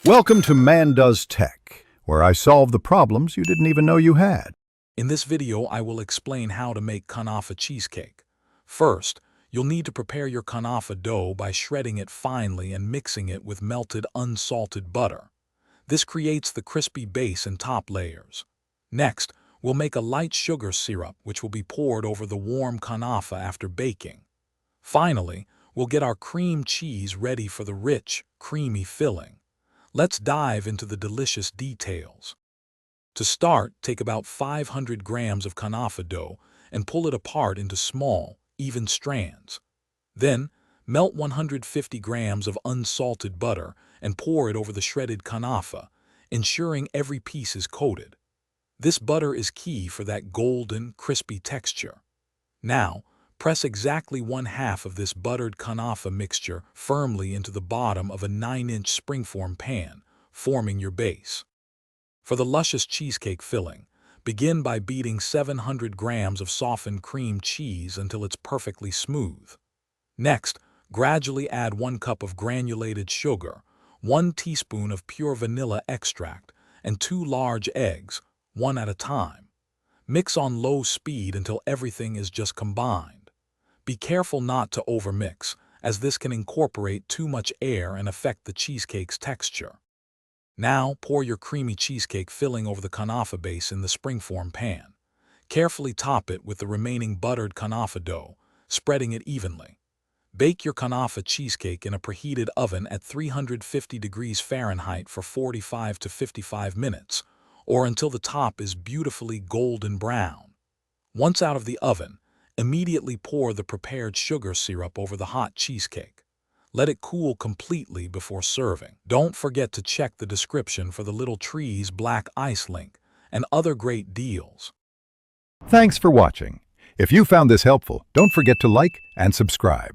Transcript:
Welcome to Man Does Tech, where I solve the problems you didn't even know you had. In this video, I will explain how to make Kunafa cheesecake. First, you'll need to prepare your Kunafa dough by shredding it finely and mixing it with melted unsalted butter. This creates the crispy base and top layers. Next, we'll make a light sugar syrup which will be poured over the warm Kunafa after baking. Finally, we'll get our cream cheese ready for the rich, creamy filling. Let's dive into the delicious details. To start, take about 500 grams of Kunafa dough and pull it apart into small, even strands. Then, melt 150 grams of unsalted butter and pour it over the shredded Kunafa, ensuring every piece is coated. This butter is key for that golden, crispy texture. Now, press exactly 1/2 of this buttered Kunafa mixture firmly into the bottom of a 9-inch springform pan, forming your base. For the luscious cheesecake filling, begin by beating 700 grams of softened cream cheese until it's perfectly smooth. Next, gradually add 1 cup of granulated sugar, 1 teaspoon of pure vanilla extract, and 2 large eggs, one at a time. Mix on low speed until everything is just combined. Be careful not to overmix, as this can incorporate too much air and affect the cheesecake's texture. Now, pour your creamy cheesecake filling over the Kunafa base in the springform pan. Carefully top it with the remaining buttered Kunafa dough, spreading it evenly. Bake your Kunafa cheesecake in a preheated oven at 350 degrees Fahrenheit for 45 to 55 minutes, or until the top is beautifully golden brown. Once out of the oven, immediately pour the prepared sugar syrup over the hot cheesecake. Let it cool completely before serving. Don't forget to check the description for the Little Trees Black Ice link and other great deals. Thanks for watching. If you found this helpful, don't forget to like and subscribe.